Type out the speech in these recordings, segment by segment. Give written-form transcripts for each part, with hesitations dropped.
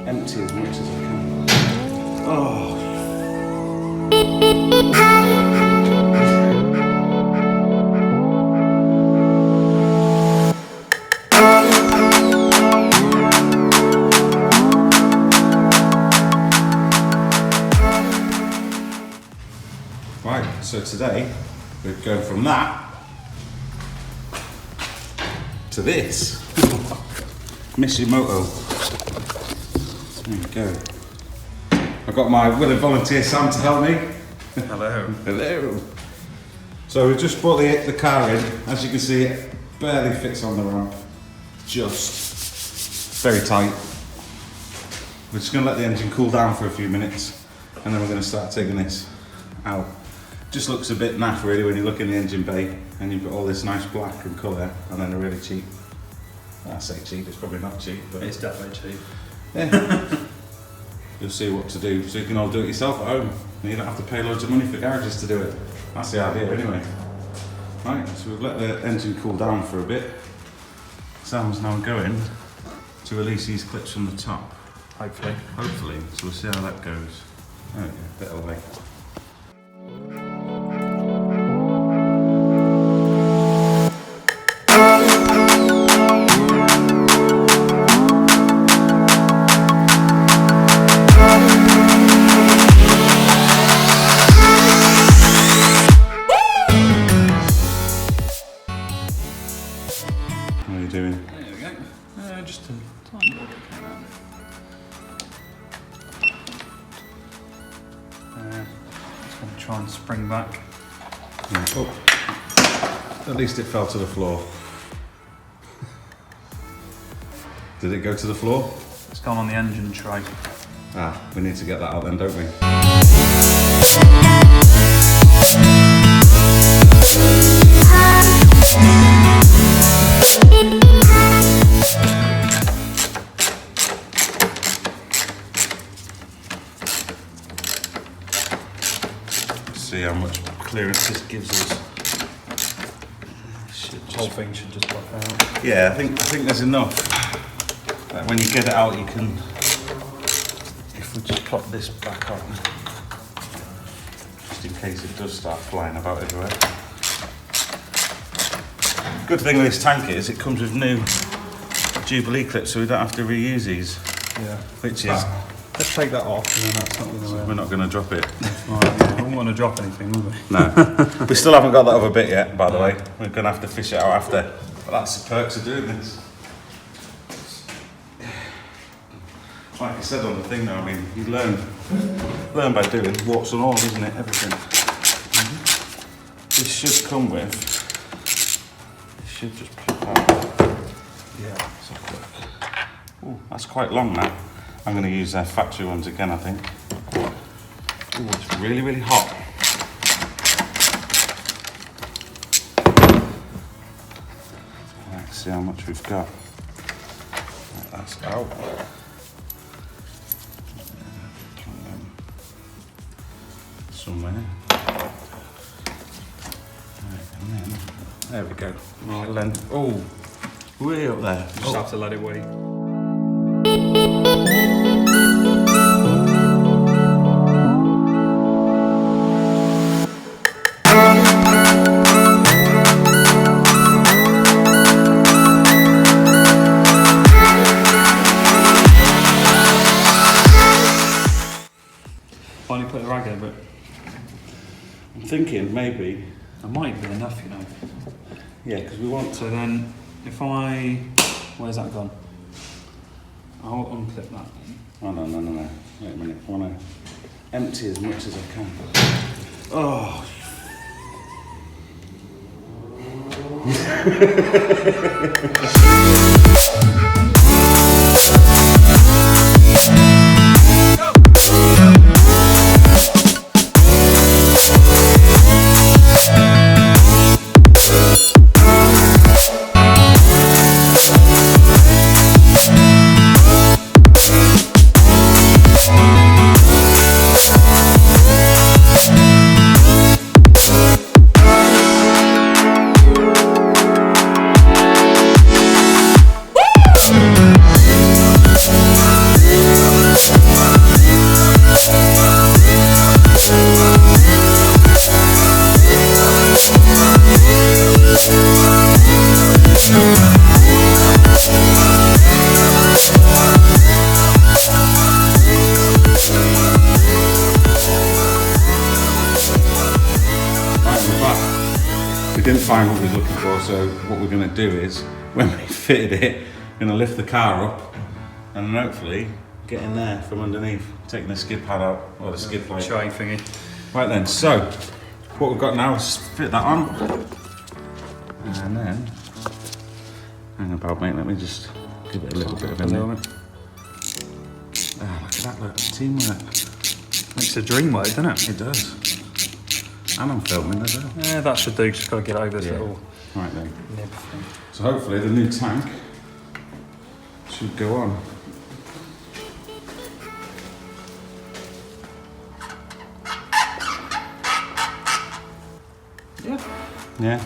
empty as much as I can. Oh. Right, so today we're going from that to this. Mishimoto. There we go. I've got my willing volunteer Sam to help me. Hello. Hello. So we've just brought the car in. As you can see, it barely fits on the ramp. Just very tight. We're just going to let the engine cool down for a few minutes and then we're going to start taking this out. Just looks a bit naff really when you look in the engine bay and you've got all this nice black and colour and then a really cheap, I say cheap, it's probably not cheap, but it's definitely cheap. Yeah. You'll see what to do, so you can all do it yourself at home and you don't have to pay loads of money for garages to do it. That's the idea anyway. Right, so we've let the engine cool down for a bit. Sam's now going to release these clips from the top. Hopefully. Hopefully, so we'll see how that goes. There we go, a bit away. What are you doing? There we go. Just a tiny bit came out. Just going to try and spring back. Yeah. Oh, at least it fell to the floor. Did it go to the floor? It's gone on the engine tray. Ah, we need to get that out then, don't we? See how much clearance this gives us. The whole thing should just pop out. Yeah, I think there's enough. When you get it out, you can. If we just pop this back on, just in case it does start flying about everywhere. Good thing with this tank is it comes with new Jubilee clips, so we don't have to reuse these. Yeah. Which is. Let's take that off, and then that's not going to. We're not going to drop it. Right, yeah, we don't want to drop anything, will we? No. We still haven't got that other bit yet, by the way. We're going to have to fish it out after. But that's the perks of doing this. Like I said on the thing though, I mean, you learn by doing, warts and all, isn't it? Everything. This should come with, it should just pop out. Yeah, let's have a look. Ooh, that's quite long now. I'm going to use their factory ones again, I think. Ooh, it's really, really hot. Let's see how much we've got. Right, that's out. Somewhere. Right, and then, there we go. Right then, oh, way up there. Just have to let it wait. Finally put the rag over it. I'm thinking maybe. That might be enough, you know. Yeah, because we want to. So then, if I... Where's that gone? I'll unclip that then. Oh, no. Wait a minute. I want to empty as much as I can. Oh. find what we was looking for. So what we're going to do is, when we fitted it, we're going to lift the car up and then hopefully get in there from underneath, taking the skid pad out, or the skid plate. Try thingy. Right then, so what we've got now is fit that on. And then, hang about mate, let me just give it a little bit of a moment. Ah, look at that, look, teamwork. Makes a dream work, doesn't it? It does. And I'm filming as well. Yeah, that should do. Just got to get over this little right then. nib thing. So hopefully the new tank should go on. Yeah. Yeah.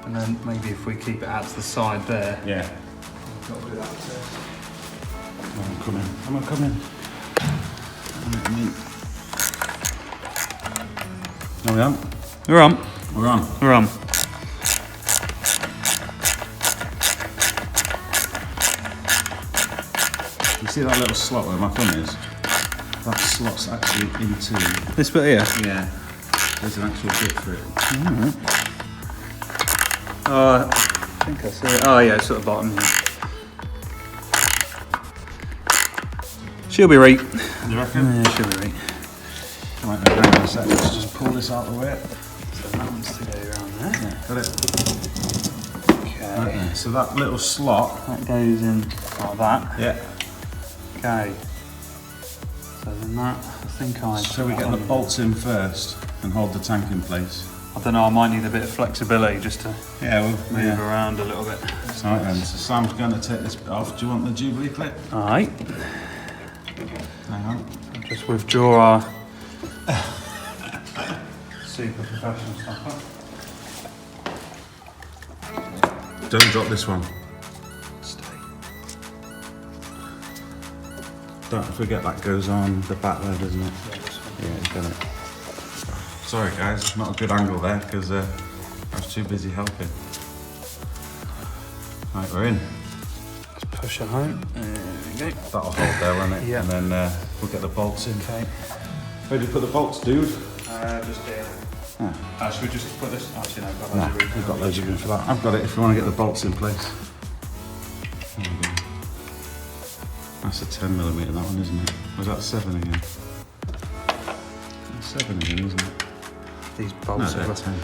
And then maybe if we keep it out to the side there. Yeah. We've got to do that too. I'm coming. I'm coming. No, we aren't. We're on. We're on. We're on. You see that little slot where my thumb is? That slot's actually into. This bit here? Yeah. There's an actual bit for it. Alright. I think I see it. Oh yeah, it's at the bottom here. She'll be right. You reckon? Yeah, she'll be right. Right, now, hang on a sec. Let's just pull this out of the way. So that one's to go around there. Yeah, got it. Okay. Right there. So that little slot. That goes in like that. Yeah. Okay. So then that, I think So we get the bolts in first and hold the tank in place. I don't know, I might need a bit of flexibility just to move yeah. around a little bit. So, right then, so Sam's going to take this bit off. Do you want the Jubilee clip? Alright. Hang on. Just withdraw our super professional stopper. Don't drop this one. Stay. Don't forget that goes on the back there, doesn't it? Yeah, you got it. Sorry guys, not a good angle there because I was too busy helping. Right, we're in. Let's push it home. There we go. That'll hold there, won't it? Yeah. And then we'll get the bolts in. Okay. Where do you put the bolts, dude? Just here. Ah. Should we just put this? Actually, no, I've got Nah, loads of room. we've got loads of room for that. I've got it if you want to get the bolts in place. There we go. That's a 10mm, that one, isn't it? Or is that 7 again? 7 again, isn't it? These bolts No, are they're 10.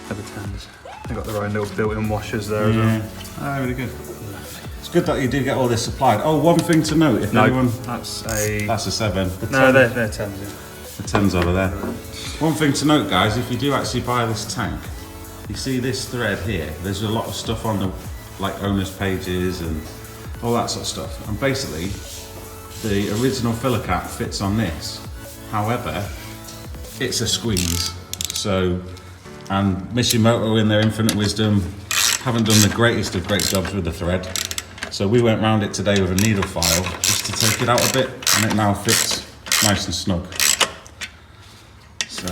the 10s. They've got their own little built-in washers there as well. Oh, really good. It's good that you do get all this supplied. Oh, one thing to note, if anyone... That's a 7. The no, 10 they're 10s. Yeah. The 10's over there. One thing to note, guys, if you do actually buy this tank, you see this thread here, there's a lot of stuff on the like owners pages and all that sort of stuff. And basically, the original filler cap fits on this. However, it's a squeeze. So, and Mishimoto in their infinite wisdom haven't done the greatest of great jobs with the thread. So we went round it today with a needle file just to take it out a bit, and it now fits nice and snug. So.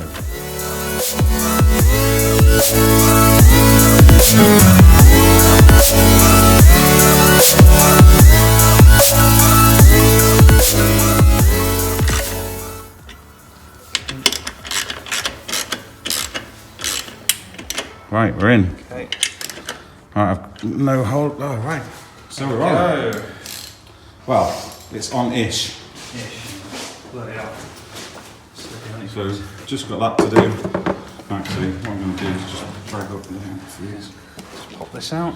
Right, we're in. Okay. Right, I've no hold. Oh, right. So we're on. Well, it's on-ish. Bloody hell. So just got that to do. Actually, what I'm going to do is just drag up the fuse. Just pop this out.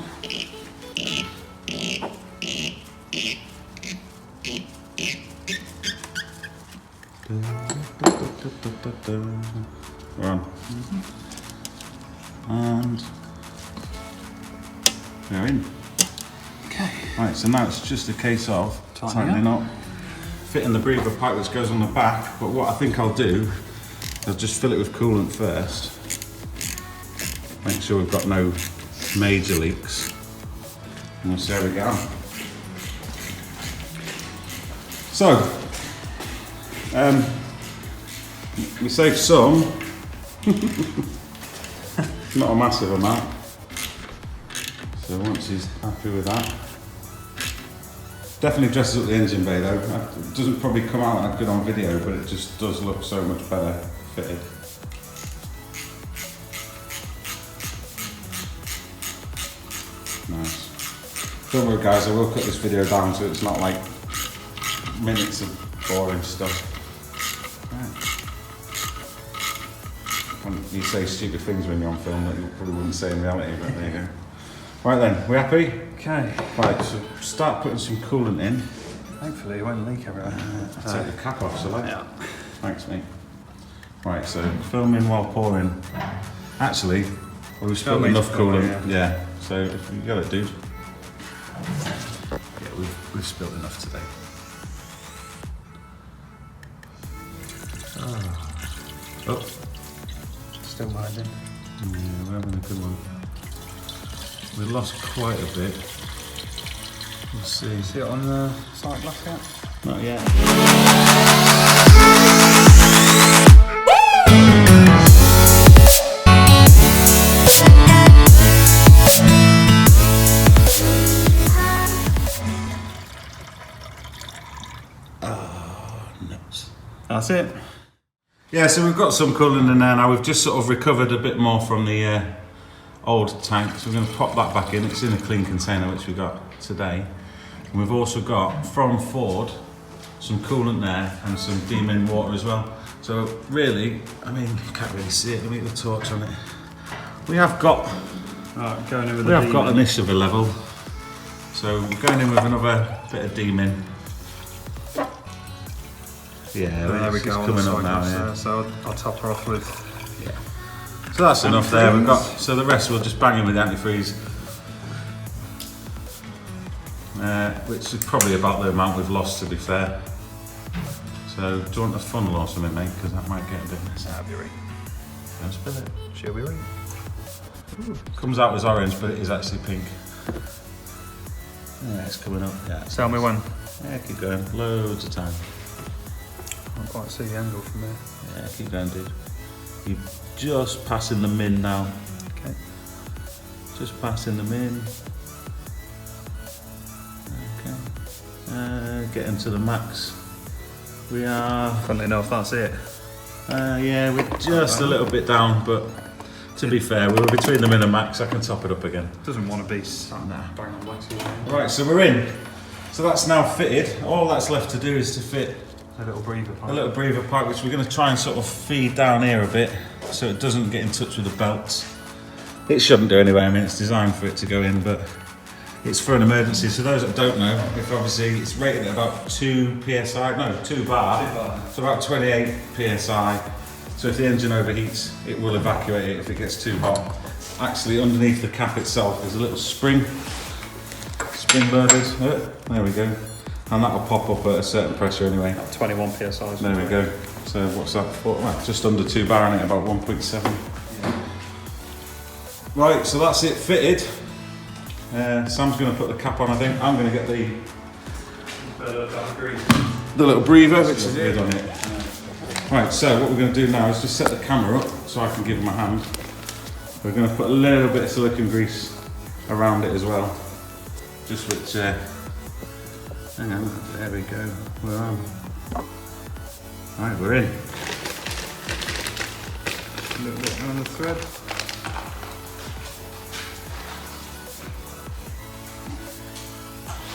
We're on. And we're in. Okay. Right, so now it's just a case of tightening up, fitting the breather pipe which goes on the back. But what I think I'll do, I'll just fill it with coolant first. Make sure we've got no major leaks. And we'll see how we get on. So, we saved some. Not a massive amount. So once he's happy with that. Definitely dresses up the engine bay though. It doesn't probably come out that good on video, but it just does look so much better fitted. don't worry guys, I will cut this video down so it's not like minutes of boring stuff. Right. You say stupid things when you're on film that you probably wouldn't say in reality, but there you go. Right then, we happy? Okay. Right, so start putting some coolant in. Hopefully it won't leak everywhere. Take the cap off, so like. Yeah. Thanks, mate. Right, so filming while pouring. Actually, we've spilled enough coolant. Yeah. So if you got it, dude. Yeah, we've spilled enough today. Oh. Still hiding. Yeah, we're having a good one. We lost quite a bit. We'll see. See it on the sight glass yet? Not yet. That's it. Yeah, so we've got some coolant in there now. We've just sort of recovered a bit more from the old tank, so we're going to pop that back in. It's in a clean container, which we got today. And we've also got, from Ford, some coolant there and some demin water as well. So really, I mean, you can't really see it. Let me get the torch on it. We have got, Going in with we have got an ish of a level. So we're going in with another bit of demin. Yeah, there we go. It's coming up now. Yeah. So I'll top her off with. Yeah. So that's enough there. We've got. So the rest we'll just bang in with antifreeze, which is probably about the amount we've lost, to be fair. So do you want a funnel or something, mate? Because that might get a bit messy. That'll be right. Don't spill it. She'll be right. Ooh. Comes out as orange, but it is actually pink. Yeah, it's coming up. Yeah. Tell me when. Yeah, keep going. Loads of time. I can't quite see the angle from there. Yeah, keep going, dude. You're just passing the min now. Okay. Just passing the min. Okay. Getting to the max. We are. Funnily enough, that's it. Yeah, we're just a little bit down, but to be fair, we were between the min and max. I can top it up again. Doesn't want to be bang on black. Right, so we're in. So that's now fitted. All that's left to do is to fit a little breather pipe. A little breather pipe, which we're going to try and sort of feed down here a bit, so it doesn't get in touch with the belts. It shouldn't do anyway. I mean, it's designed for it to go in, but it's for an emergency. So those that don't know, if obviously it's rated at about 2 psi, no, 2 bar, so about 28 psi. So if the engine overheats, it will evacuate it if it gets too hot. Actually, underneath the cap itself, there's a little spring loaded. There we go. And that will pop up at a certain pressure anyway. 21 psi. There we go. So what's that for? Well, just under 2 bar in it, about 1.7. Yeah. Right, so that's it fitted. Sam's going to put the cap on, I think. I'm going to get the little breather, which is it on it. Right, so what we're going to do now is just set the camera up so I can give him a hand. We're going to put a little bit of silicone grease around it as well. Just which, hang on, there we go, we're on. Right, we're in. A little bit on the thread.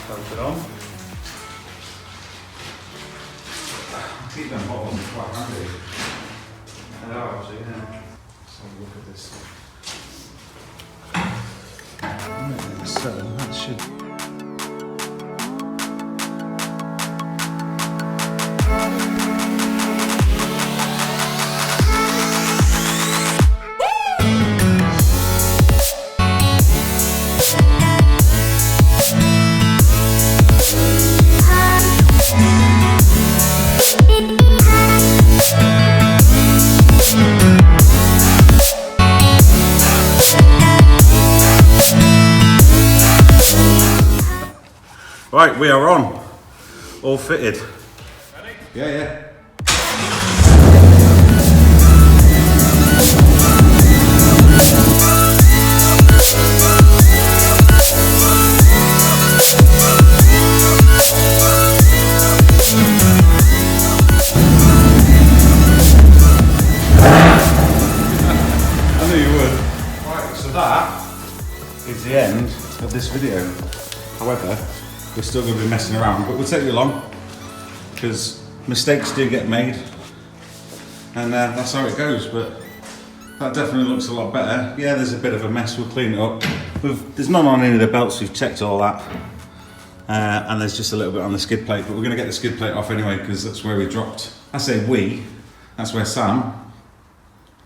Close it on. I keep them bottles quite handy. They are actually, yeah. Let's have a look at this. So that should. Right, we are on. All fitted. Ready? Yeah. I knew you would. Right, so that is the end of this video. However, we're still going to be messing around, but we'll take you along because mistakes do get made, and that's how it goes. But that definitely looks a lot better. Yeah, there's a bit of a mess. We'll clean it up. There's none on any of the belts. We've checked all that, and there's just a little bit on the skid plate. But we're going to get the skid plate off anyway because that's where we dropped. I say we. That's where Sam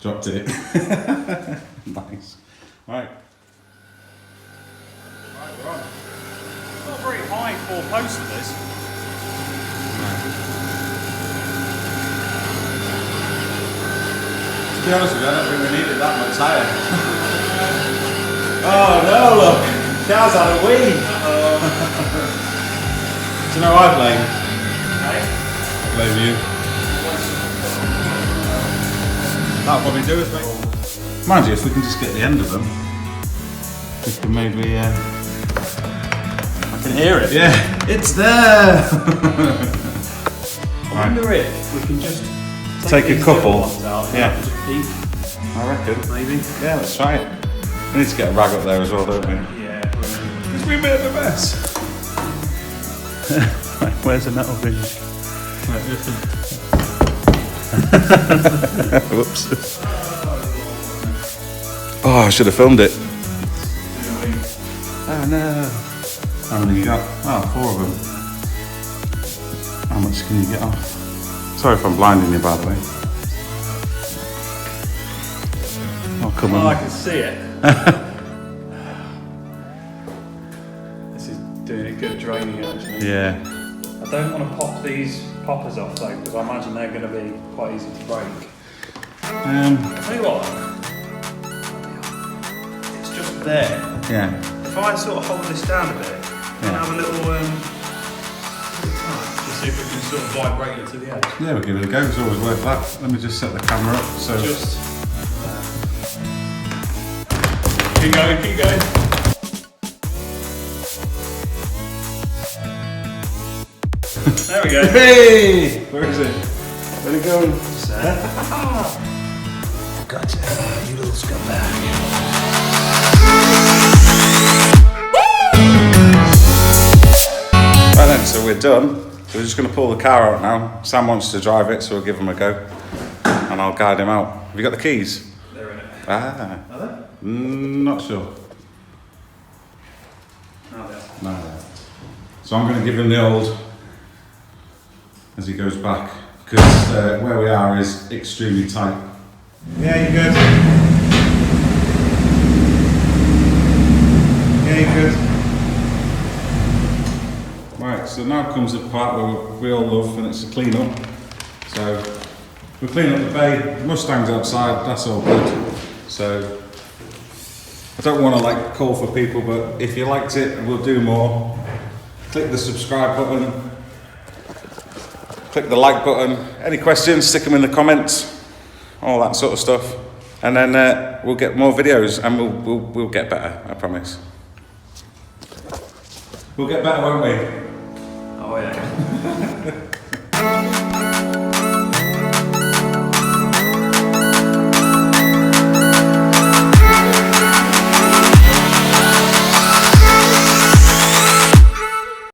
dropped it. Nice. Right. We're on. It's not very high for post for this. To be honest with you, I don't think we needed that much higher. Oh no, look! Car's had a wee! Do you know what I blame? Hey? I blame you. That'll probably do us, mate. Mind you, if we can just get the end of them, we can maybe... I can hear it. Yeah, it's there! I wonder if we can just take a couple. Out, yeah. Just peek. I reckon. Maybe. Yeah, let's try it. We need to get a rag up there as well, don't we? Yeah. Because we made a mess. Where's the metal hinge? Whoops. Oh, I should have filmed it. Oh no. How many you got? Oh, 4 of them. How much can you get off? Sorry if I'm blinding you, by the way. Oh, come on. Oh, I can see it. This is doing a good draining, actually. Yeah. I don't want to pop these poppers off though, because I imagine they're going to be quite easy to break. I'll tell you what, it's just there. Yeah. If I sort of hold this down a bit, can I have a little just see if we can sort of vibrate it to the edge. Yeah, we'll give it a go. It's always worth that. Let me just set the camera up. So just keep going, keep going. There we go. Hey! Where is it? Where'd it go? Gotcha, you little scumbag. Right then, so we're done. So we're just going to pull the car out now. Sam wants to drive it, so we'll give him a go. And I'll guide him out. Have you got the keys? They're in it. Ah. Are they? Not sure. Oh, there. No, no. So I'm going to give him the old as he goes back, because where we are is extremely tight. Yeah, you good? Yeah, you good? Right, so now comes the part where we all love, and it's a clean up. So we clean up the bay, the Mustang's outside, that's all good. So I don't want to like call for people, but if you liked it, we'll do more. Click the subscribe button. Click the like button. Any questions, stick them in the comments. All that sort of stuff. And then we'll get more videos and we'll get better, I promise. We'll get better, won't we? Oh yeah.